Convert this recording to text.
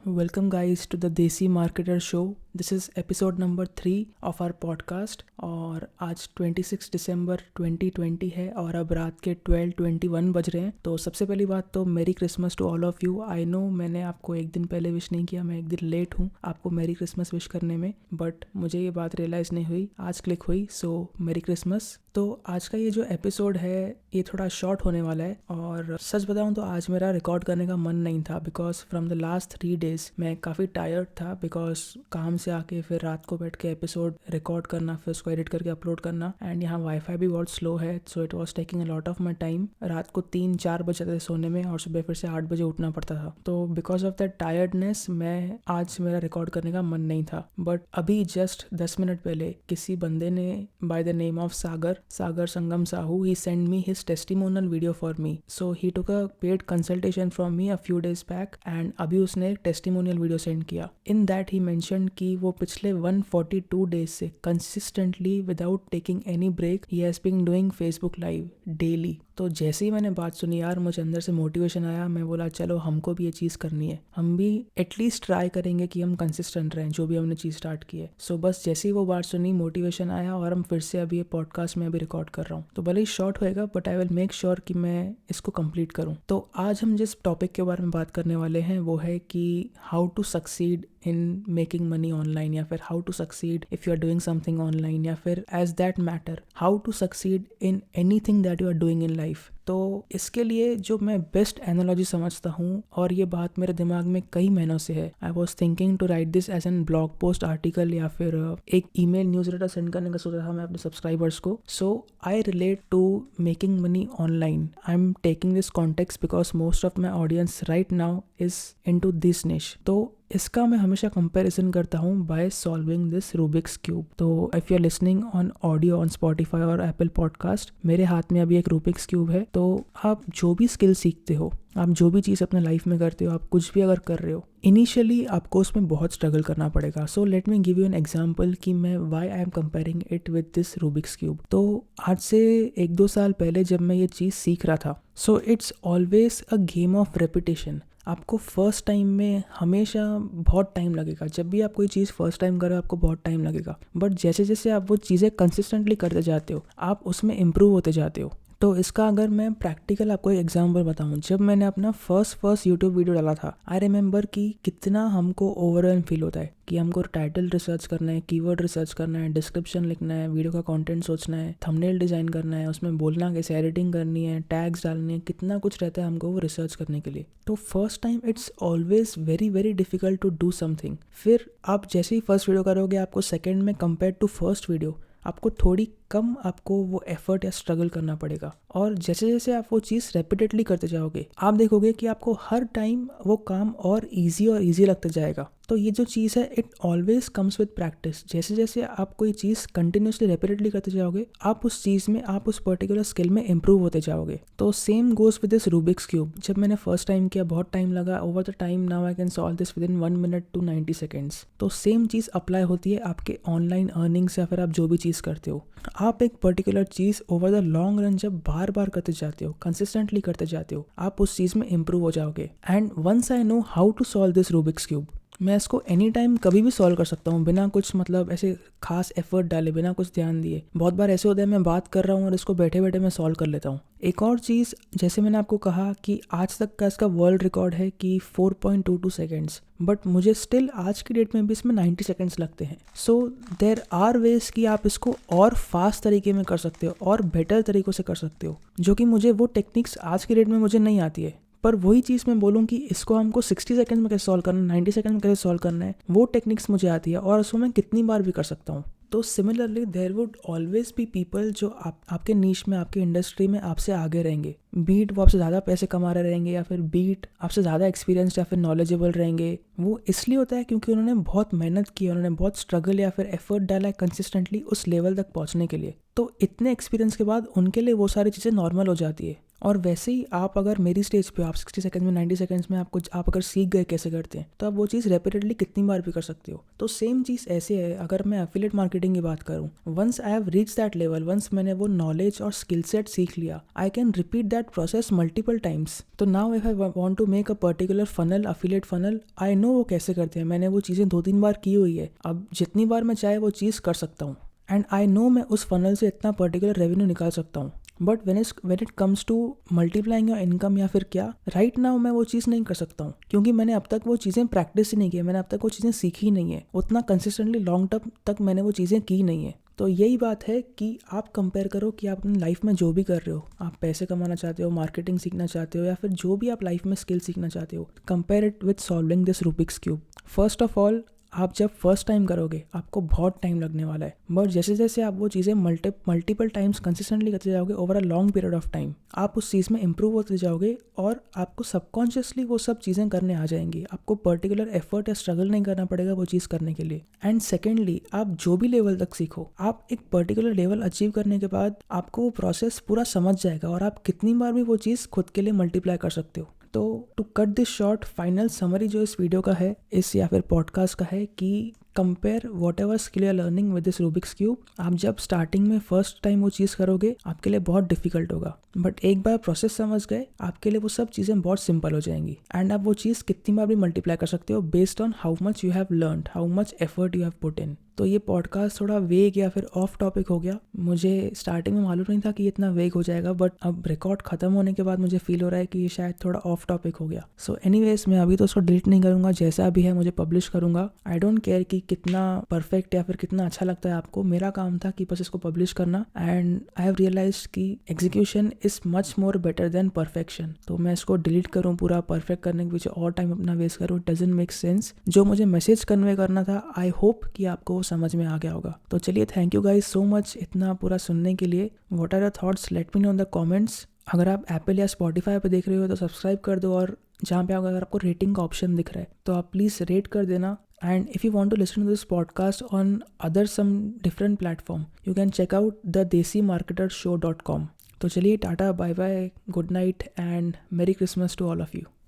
Welcome guys to the Desi Marketer Show. This is episode number 3 of our podcast और आज 26 दिसंबर 2020 है और अब रात के 12:21 बज रहे हैं। तो सबसे पहली बात तो merry Christmas to all of you. I know मैंने आपको एक दिन पहले विश नहीं किया, मैं एक दिन लेट हूँ आपको मेरी क्रिसमस विश करने में, बट मुझे ये बात रियलाइज़ नहीं हुई, आज क्लिक हुई। सो मेरी क्रिसमस। तो आज का ये जो एपिसोड है ये थोड़ा शॉर्ट होने वाला है और सच बताऊं तो आज मेरा रिकॉर्ड करने का मन नहीं था because from the last 3 days मैं काफ़ी टायर्ड था बिकॉज काम से आके फिर रात को बैठ के एपिसोड रिकॉर्ड करना, फिर उसको एडिट करके अपलोड करना एंड यहाँ वाईफाई भी बहुत स्लो है, so it was taking a lot of my time. रात को 3-4 बजे थे सोने में और सुबह फिर से 8 बजे उठना पड़ता था। तो बिकॉज ऑफ दैट टायर्डनेस मैं आज मेरा रिकॉर्ड करने का मन नहीं था। बट अभी जस्ट 10 मिनट पहले किसी बंदे ने by the name of Sagar Sangam Sahu, he sent me his testimonial video for me. So he took a paid consultation from me a few days back and अभी उसने एक testimonial video send किया. In that he mentioned कि वो पिछले 142 days से consistently without taking any break he has been doing Facebook live daily. तो जैसे ही मैंने बात सुनी यार मुझे अंदर से मोटिवेशन आया, मैं बोला चलो हमको भी ये चीज़ करनी है, हम भी एटलीस्ट ट्राई करेंगे कि हम कंसिस्टेंट रहें जो भी हमने चीज़ स्टार्ट की है। सो बस जैसे ही वो बात सुनी मोटिवेशन आया और हम फिर से अभी ये पॉडकास्ट में अभी रिकॉर्ड कर रहा हूँ। तो भले ही शॉर्ट होएगा but I will make sure कि मैं इसको कंप्लीट करूँ। तो आज हम जिस टॉपिक के बारे में बात करने वाले हैं वो है कि how to succeed in making money online, या फिर how to succeed if you are doing something online, या फिर as that matter how to succeed in anything that you are doing in life. तो इसके लिए जो मैं बेस्ट एनालॉजी समझता हूँ और ये बात मेरे दिमाग में कई महीनों से है, I was thinking to write this as an blog post article या फिर एक ईमेल न्यूज़लेटर सेंड करने का सोचा था मैं अपने सब्सक्राइबर्स को। So I relate to making money online. I am taking this context because most of my audience right now is into this niche. तो इसका मैं हमेशा कंपैरिजन करता हूँ by solving this Rubik's cube. तो if you are listening on audio on Spotify और Apple podcast, मेरे हाथ में अभी एक रूबिक्स क्यूब है। तो आप जो भी स्किल सीखते हो, आप जो भी चीज़ अपने लाइफ में करते हो, आप कुछ भी अगर कर रहे हो, इनिशियली आपको उसमें बहुत स्ट्रगल करना पड़ेगा। So let me give you an example कि मैं why I am comparing it with this Rubik's cube. तो आज से 1-2 साल पहले जब मैं ये चीज़ सीख रहा था, so it's always a game of repetition. आपको फर्स्ट टाइम में हमेशा बहुत टाइम लगेगा, जब भी आप कोई चीज़ फर्स्ट टाइम करो आपको बहुत टाइम लगेगा, बट जैसे जैसे आप वो चीज़ें कंसिस्टेंटली करते जाते हो आप उसमें इम्प्रूव होते जाते हो। तो इसका अगर मैं प्रैक्टिकल आपको एक एग्जांपल बताऊं, जब मैंने अपना फर्स्ट यूट्यूब वीडियो डाला था, आई रिमेंबर कि कितना हमको ओवरवेल्म फील होता है कि हमको टाइटल रिसर्च करना है, कीवर्ड रिसर्च करना है, डिस्क्रिप्शन लिखना है, वीडियो का कंटेंट सोचना है, थंबनेल डिज़ाइन करना है, उसमें बोलना कैसे, एडिटिंग करनी है, टैग्स डालने हैं, कितना कुछ रहता है हमको वो रिसर्च करने के लिए। तो first time it's always very very difficult to do something. फिर आप जैसे ही फर्स्ट वीडियो करोगे आपको सेकेंड में कंपेयर टू फर्स्ट वीडियो आपको थोड़ी कम आपको वो एफर्ट या स्ट्रगल करना पड़ेगा। और जैसे जैसे आप वो चीज़ रेपिटेडली करते जाओगे आप देखोगे कि आपको हर टाइम वो काम और इजी लगता जाएगा। तो ये जो चीज़ है it always comes with practice. जैसे जैसे आप कोई चीज़ कंटिन्यूसली रेपिटेडली करते जाओगे आप उस चीज़ में, आप उस पर्टिकुलर स्किल में इंप्रूव होते जाओगे। तो same goes with this Rubik's cube. जब मैंने फर्स्ट टाइम किया बहुत टाइम लगा, over the time now I can solve this with in 1 minute to 90 seconds. तो सेम चीज़ अप्लाई होती है आपके ऑनलाइन अर्निंग्स या फिर आप जो भी चीज़ करते हो। आप एक particular cheese over the long run जब बार बार करते जाते हो, कंसिस्टेंटली करते जाते हो, आप उस चीज़ में इंप्रूव हो जाओगे। And once I know how to solve this Rubik's cube, मैं इसको एनी टाइम कभी भी सॉल्व कर सकता हूँ बिना कुछ मतलब ऐसे खास एफर्ट डाले, बिना कुछ ध्यान दिए। बहुत बार ऐसे होता है मैं बात कर रहा हूँ और इसको बैठे बैठे मैं सॉल्व कर लेता हूँ। एक और चीज़, जैसे मैंने आपको कहा कि आज तक का इसका वर्ल्ड रिकॉर्ड है कि 4.22 सेकेंड्स, बट मुझे स्टिल आज की डेट में भी इसमें 90 सेकेंड्स लगते हैं। सो देयर आर वेज कि आप इसको और फास्ट तरीके में कर सकते हो और बेटर तरीक़ों से कर सकते हो, जो कि मुझे वो टेक्निक्स आज की डेट में मुझे नहीं आती है। पर वही चीज़ मैं बोलूँ कि इसको हमको 60 सेकेंड में कैसे सॉल्व करना है, 90 सेकेंड में कैसे सॉल्व करना है, वो टेक्निक्स मुझे आती है और उसको मैं कितनी बार भी कर सकता हूँ। तो similarly there would always be people जो आपके नीश में, आपके इंडस्ट्री में आपसे आगे रहेंगे। बीट वो आपसे ज़्यादा पैसे कमा रहे रहेंगे या फिर बीट आपसे ज़्यादा एक्सपीरियंस या फिर नॉलेजेबल रहेंगे। वो इसलिए होता है क्योंकि उन्होंने बहुत मेहनत की, उन्होंने बहुत स्ट्रगल या फिर एफर्ट डाला है कंसिस्टेंटली उस लेवल तक पहुँचने के लिए। तो इतने एक्सपीरियंस के बाद उनके लिए वो सारी चीज़ें नॉर्मल हो जाती है और वैसे ही आप अगर मेरी स्टेज पे आप 60 सेकंड्स में 90 सेकंड्स में आप अगर सीख गए कैसे करते हैं, तो आप वो चीज़ रेपिटेडली कितनी बार भी कर सकते हो। तो सेम चीज़ ऐसे है अगर मैं एफिलिएट मार्केटिंग की बात करूँ, once I have reach that level, once मैंने वो नॉलेज और स्किल सेट सीख लिया, I can repeat that process multiple times. तो now if I want to make a particular funnel, affiliate funnel, I know वो कैसे करते हैं, मैंने वो चीज़ें 2-3 बार की हुई है। अब जितनी बार मैं चाहे वो चीज़ कर सकता हूँ एंड आई नो मैं उस फनल से इतना पर्टिकुलर रेवेन्यू निकाल सकता हूँ। But when it comes to multiplying your income या फिर क्या, राइट नाउ मैं वो चीज़ नहीं कर सकता हूँ, क्योंकि मैंने अब तक वो चीज़ें प्रैक्टिस ही नहीं की, मैंने अब तक वो चीज़ें सीखी नहीं है, उतना कंसिस्टेंटली लॉन्ग टर्म तक मैंने वो चीज़ें की नहीं है। तो यही बात है कि आप कंपेयर करो कि आप अपनी लाइफ में जो भी कर रहे हो, आप पैसे कमाना चाहते हो, मार्केटिंग सीखना चाहते हो, या फिर जो भी आप लाइफ में स्किल सीखना चाहते हो, compare it with solving this Rubik's cube. First of all, आप जब फर्स्ट टाइम करोगे आपको बहुत टाइम लगने वाला है, बट जैसे जैसे आप वो चीज़ें मल्टीपल टाइम्स कंसिस्टेंटली करते जाओगे over a long period of time, आप उस चीज़ में इंप्रूव होते जाओगे और आपको सबकॉन्शियसली वो सब चीज़ें करने आ जाएंगी। आपको पर्टिकुलर एफर्ट या स्ट्रगल नहीं करना पड़ेगा वो चीज़ करने के लिए। एंड सेकेंडली, आप जो भी लेवल तक सीखो, आप एक पर्टिकुलर लेवल अचीव करने के बाद आपको वो प्रोसेस पूरा समझ जाएगा और आप कितनी बार भी वो चीज़ खुद के लिए मल्टीप्लाई कर सकते हो। तो to cut this short, final summary जो इस वीडियो का है, इस या फिर पॉडकास्ट का है कि compare what ever skill you learning with this Rubik's cube. आप जब स्टार्टिंग में फर्स्ट टाइम वो चीज़ करोगे आपके लिए बहुत डिफिकल्ट होगा, बट एक बार प्रोसेस समझ गए आपके लिए वो सब चीज़ें बहुत सिंपल हो जाएंगी एंड आप वो चीज़ कितनी बार भी मल्टीप्लाई कर सकते हो based on how much you have learned, how much effort you have put in. तो ये पॉडकास्ट थोड़ा वेग या फिर ऑफ टॉपिक हो गया, मुझे स्टार्टिंग में मालूम नहीं था कि इतना वेग हो जाएगा, बट अब रिकॉर्ड खत्म होने के बाद मुझे फील हो रहा है कि ये शायद थोड़ा ऑफ टॉपिक हो गया। सो एनीवेज, मैं अभी तो उसको डिलीट नहीं करूँगा, जैसा भी है मुझे पब्लिश करूँगा। आई डोंट केयर कि कितना परफेक्ट या फिर कितना अच्छा लगता है आपको, मेरा काम था कि बस इसको पब्लिश करना एंड आई हैव रियलाइज्ड कि execution is much more better than perfection. तो मैं इसको डिलीट करूँ पूरा परफेक्ट करने के पीछे और टाइम अपना वेस्ट करूँ, इट डजंट मेक सेंस। जो मुझे मैसेज कन्वे करना था, आई होप कि आपको समझ में आ गया होगा। तो चलिए, thank you guys so much इतना पूरा सुनने के लिए। What are your thoughts, let me know in the comments. अगर आप एप्पल या स्पॉटिफाई पे देख रहे हो तो सब्सक्राइब कर दो, और जहाँ पे अगर आपको रेटिंग का ऑप्शन दिख रहा है तो आप प्लीज़ रेट कर देना। And if you want to listen to this podcast on other some different platform, you can check out the desimarketershow.com. तो चलिए, tata, bye bye, good night and merry Christmas to all of you.